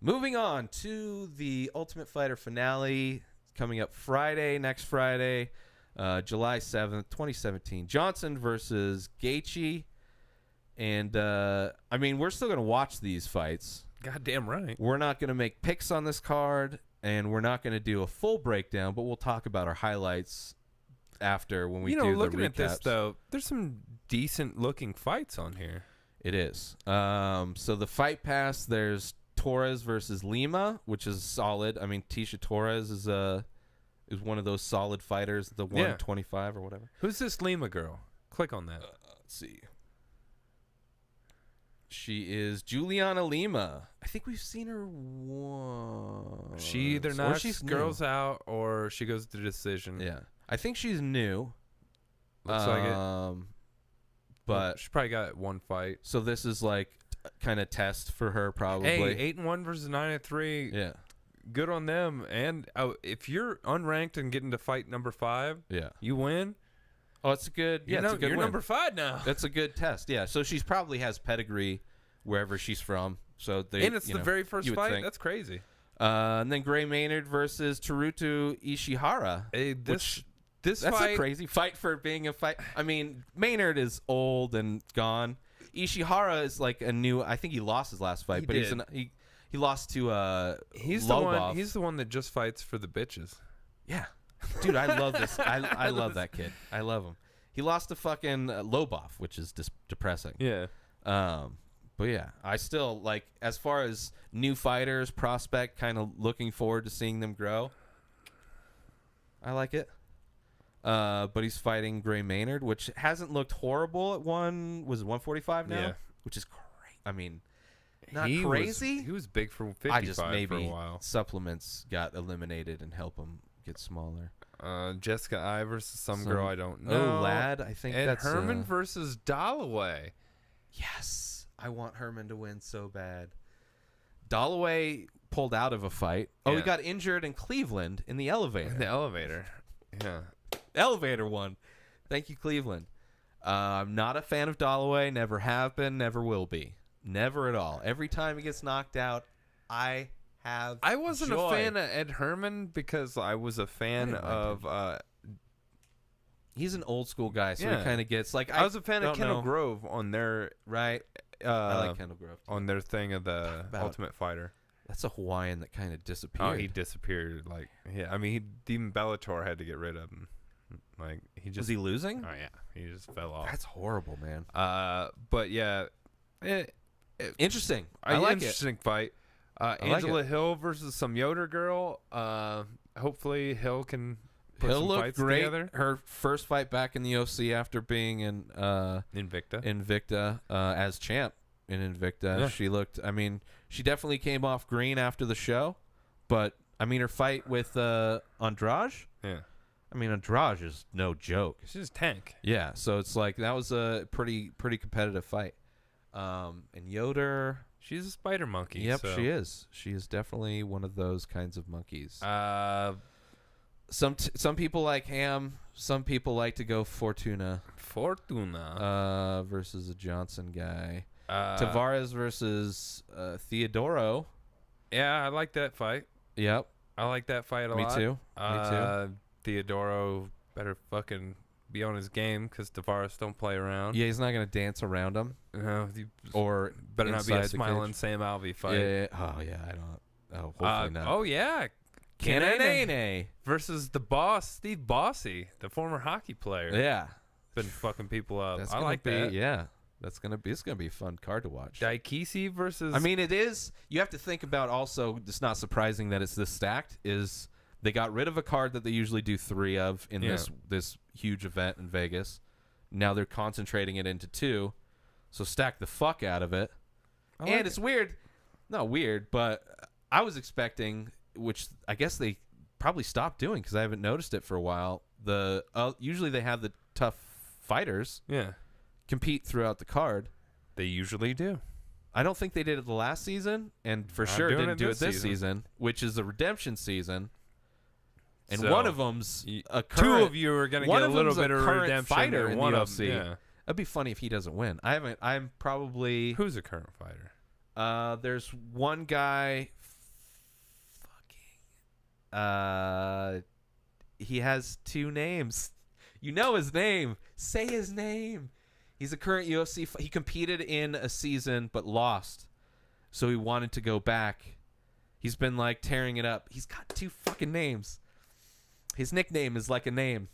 Moving on to the Ultimate Fighter finale coming up next Friday, July 7th, 2017. Johnson versus GAETHJE. And, we're still going to watch these fights. Goddamn right. We're not going to make picks on this card, and we're not going to do a full breakdown, but we'll talk about our highlights after when we do the recaps. Looking at this, though, there's some decent-looking fights on here. It is. So the Fight Pass, there's Torres versus Lima, which is solid. I mean, Tisha Torres is one of those solid fighters, the 125 or whatever. Who's this Lima girl? Click on that. Let's see. She is Juliana Lima. I think we've seen her once. She either knocks girls out or she goes to decision. Yeah. I think she's new. Looks like it. But she probably got one fight. So this is like kind of test for her probably. Hey, 8-1 versus 9-3. Yeah. Good on them. And if you're unranked and getting to fight number 5, you win. Oh, it's a good. Yeah, it's a good you're win. number 5 now. That's a good test. Yeah. So she's probably has pedigree wherever she's from. So and it's the very first fight. That's crazy. And then Gray Maynard versus Teruto Ishihara. Hey, that's a crazy fight for being a fight. I mean, Maynard is old and gone. Ishihara is like a new. I think he lost his last fight, he lost to he's Lobov. He's the one that just fights for the bitches. Yeah, dude, I love this. I love that kid. I love him. He lost to fucking Lobov, which is depressing. Yeah. But yeah, I still like as far as new fighters, prospect, kind of looking forward to seeing them grow. I like it. But he's fighting Gray Maynard, which hasn't looked horrible at 145 now? Yeah. Which is great. I mean, not he crazy. He was big for 55 maybe for a while. Supplements got eliminated and help him get smaller. Jessica I versus some girl I don't know. Oh, Lad, I think and that's Herman versus Dalloway. Yes. I want Herman to win so bad. Dalloway pulled out of a fight. Oh, he got injured in Cleveland in the elevator. Yeah. Elevator won. Thank you, Cleveland. I'm not a fan of Dalloway. Never have been. Never will be. Never at all. Every time he gets knocked out, I wasn't a fan of Ed Herman because I was a fan of. He's an old school guy, so he kind of gets like. I was a fan of Kendall Grove on their right. I like Kendall Grove too. On their thing of the Ultimate Fighter. That's a Hawaiian that kind of disappeared. Oh, he disappeared. Like, yeah, I mean, even Bellator had to get rid of him. Like, was he losing? Oh yeah, he just fell off. That's horrible, man. But yeah, interesting. I like interesting fight. Angela Hill versus some Yoder girl. Hopefully Hill can put some fights great. Together. Her first fight back in the OC after being in Invicta as champ in Invicta. Yeah. She looked. I mean, she definitely came off green after the show, but I mean, her fight with Andrade. Yeah. I mean, Andrade is no joke. She's just tank. Yeah, so it's like that was a pretty competitive fight. And Yoder, she's a spider monkey. Yep, she is. She is definitely one of those kinds of monkeys. Some people like Ham. Some people like to go Fortuna. Versus a Johnson guy. Tavares versus Theodoro. Yeah, I like that fight. Yep, I like that fight a lot. Me too. Theodoro better fucking be on his game because Tavares don't play around. Yeah, he's not gonna dance around him. No, or better not be a smiling Sam Alvey fight. Yeah. Oh yeah, I don't. Oh, hopefully not. Oh yeah, Kanene versus the boss, Steve Bossy, the former hockey player. Yeah, been fucking people up. That's I like that. Yeah, it's gonna be a fun card to watch. Daikisi versus. I mean, it is. You have to think about also. It's not surprising that it's this stacked. Is they got rid of a card that they usually do 3 of in this huge event in Vegas. Now they're concentrating it into 2, so stack the fuck out of it. And it's weird. Not weird, but I was expecting, which I guess they probably stopped doing because I haven't noticed it for a while. Usually they have the tough fighters compete throughout the card. They usually do. I don't think they did it the last season, and for sure didn't do it this season, which is the redemption season. And so, one of them's a current. 2 of you are going to get a little bit of redemption. Fighter in one the of OC. them, yeah. That'd be funny if he doesn't win. I'm probably. Who's a current fighter? There's one guy He has 2 names. You know his name. Say his name. He's a current UFC. He competed in a season but lost, so he wanted to go back. He's been like tearing it up. He's got 2 fucking names. His nickname is like a name.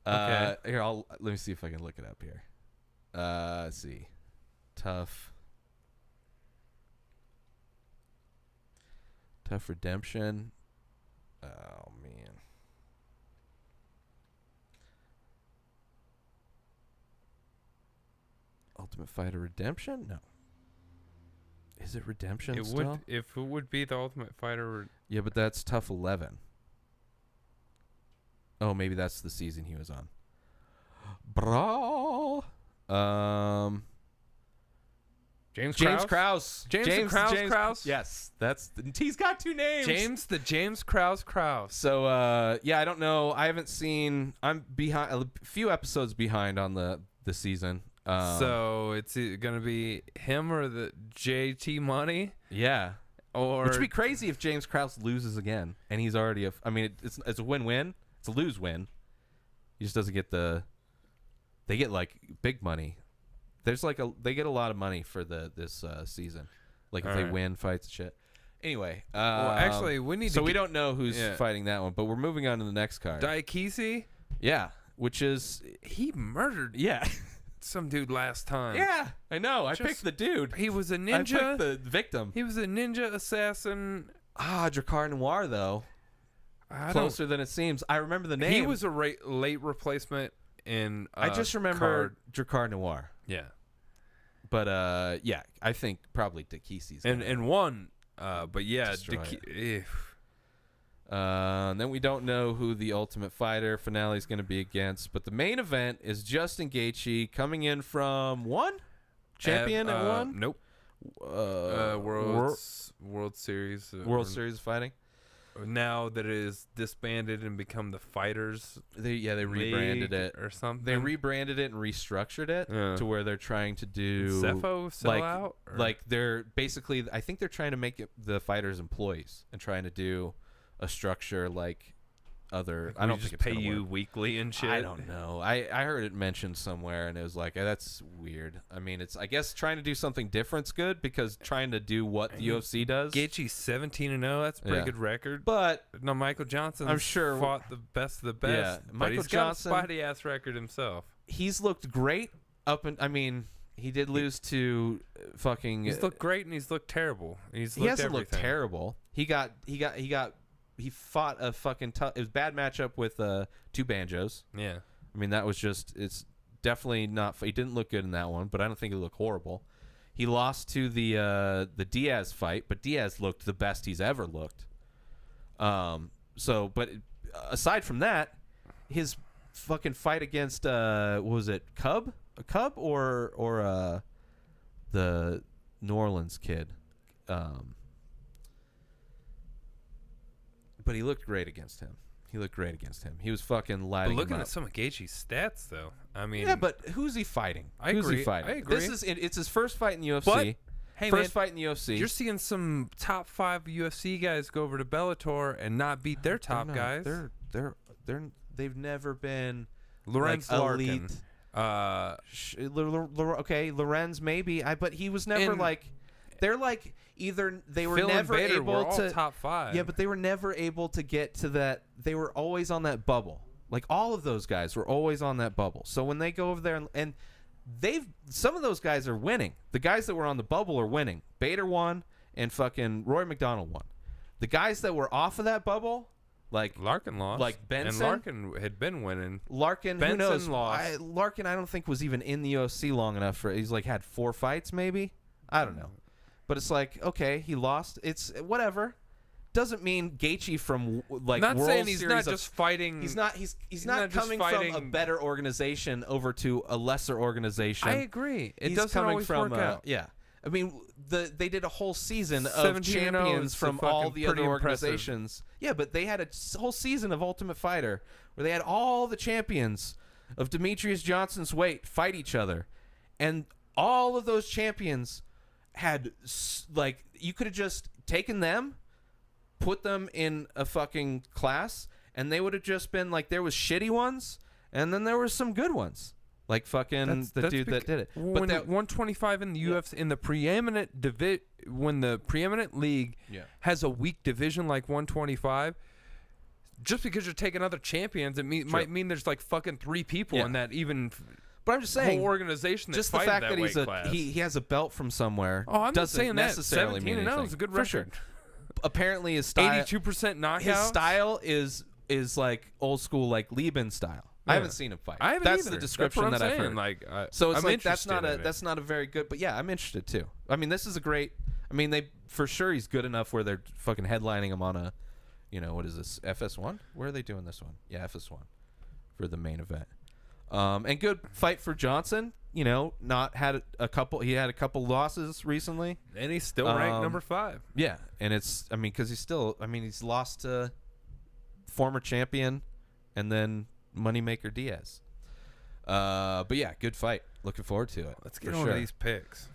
Okay. Here, let me see if I can look it up here. Let's see. TUF Redemption. Oh man. Ultimate Fighter Redemption? No. Is it Redemption still? If it would be the Ultimate Fighter. Yeah, but that's TUF 11. Oh, maybe that's the season he was on. Brawl. James Krause. James Krause. Yes, he's got 2 names. James Krause. So yeah, I don't know. I haven't seen. I'm behind a few episodes behind on the season. So it's gonna be him or the JT Money. Yeah. Or which would be crazy if James Krause loses again, and he's already I mean, it's a win-win. It's a lose-win. He just doesn't get they get like big money. There's like they get a lot of money for this season, like if they win fights and shit. Anyway, well, actually, we need. So we don't know who's fighting that one, but we're moving on to the next card. Daikisi. Yeah, which is he murdered. Yeah. Some dude last time. Yeah, I know. I picked the dude. He was a ninja. I picked the victim. He was a ninja assassin. Drakkar Noir though. Closer than it seems. I remember the name. He was a late replacement in. I just remember Drakkar Noir. Yeah. But yeah, I think probably Daikisi's and one. But yeah, and then we don't know who the Ultimate Fighter finale is going to be against, but the main event is Justin Gaethje coming in from champion at 1. Nope. World Series. World Series fighting. Now that it is disbanded and become the Fighters. They rebranded it or something. They rebranded it and restructured it to where they're trying to do Cepho sell out. Like they're basically, I think they're trying to make it the fighters employees and trying to do a structure like other. I don't think it's pay you weekly and shit. I don't know. I heard it mentioned somewhere and it was like, that's weird. I mean, it's, I guess trying to do something different's good because trying to do what the UFC does. Gaethje's 17-0. That's a pretty good record. But no, Michael Johnson. I'm sure fought the best of the best. Yeah, but he's Johnson, got a spotty ass record himself. He's looked great I mean, he did lose to fucking. He's looked great and he's looked terrible. He hasn't looked terrible. He fought a fucking tough. It was a bad matchup with 2 Banjos. Yeah, I mean that was just. It's definitely not. He didn't look good in that one, but I don't think he looked horrible. He lost to the Diaz fight, but Diaz looked the best he's ever looked. So, but aside from that, his fucking fight against what was it, Cub or the New Orleans kid. But he looked great against him. He was fucking lighting him up. Looking at some of Gaethje's stats, though, I mean, yeah, but who's he fighting? I agree. It's his first fight in the UFC. But, hey, first fight in the UFC. You're seeing some top 5 UFC guys go over to Bellator and not beat their top guys. They've never been Lorenz elite. Larkin. Okay, Lorenz maybe. But he was never like. They're like either they were Phil never and Bader able were all to top 5. Yeah, but they were never able to get to that. They were always on that bubble. Like all of those guys were always on that bubble. So when they go over there and some of those guys are winning. The guys that were on the bubble are winning. Bader won and fucking Roy McDonald won. The guys that were off of that bubble, like Larkin lost. Like Benson. And Larkin had been winning. Larkin, Benson who knows? Lost. Larkin, I don't think was even in the UFC long enough for. He's like had 4 fights maybe. I don't know. But it's like, okay, he lost. It's whatever. Doesn't mean Gaethje from like not World saying he's Series not just fighting. He's not coming from a better organization over to a lesser organization. I agree. It he's doesn't coming always from work out. Yeah. I mean, they did a whole season of champions from all the other organizations. Impressive. Yeah, but they had a whole season of Ultimate Fighter where they had all the champions of Demetrius Johnson's weight fight each other, and all of those champions had, like, you could have just taken them, put them in a fucking class, and they would have just been like, there was shitty ones, and then there were some good ones. Like fucking the dude that did it. But that 125 in the UFC, in the preeminent when the preeminent league has a weak division like 125, just because you're taking other champions, it might mean there's like fucking 3 people in that even. But I'm just saying, whole organization just the fact that he has a belt from somewhere. Oh, I'm not saying that. Necessarily 17-0 is a good record. For sure. Apparently, his style, 82% knockout. His style is like old school, like Lieben style. I haven't seen him fight. I haven't That's either. the description that I've heard. Like, so it's I'm like that's not a very good. But yeah, I'm interested too. I mean, this is a great. I mean, they for sure he's good enough where they're fucking headlining him on a, what is this, FS1? Where are they doing this one? Yeah, FS1 for the main event. And good fight for Johnson. Not had a couple. He had a couple losses recently, and he's still ranked number 5. Yeah, and it's because he's still. He's lost to former champion, and then Moneymaker Diaz. But yeah, good fight. Looking forward to it. Let's get on to these picks.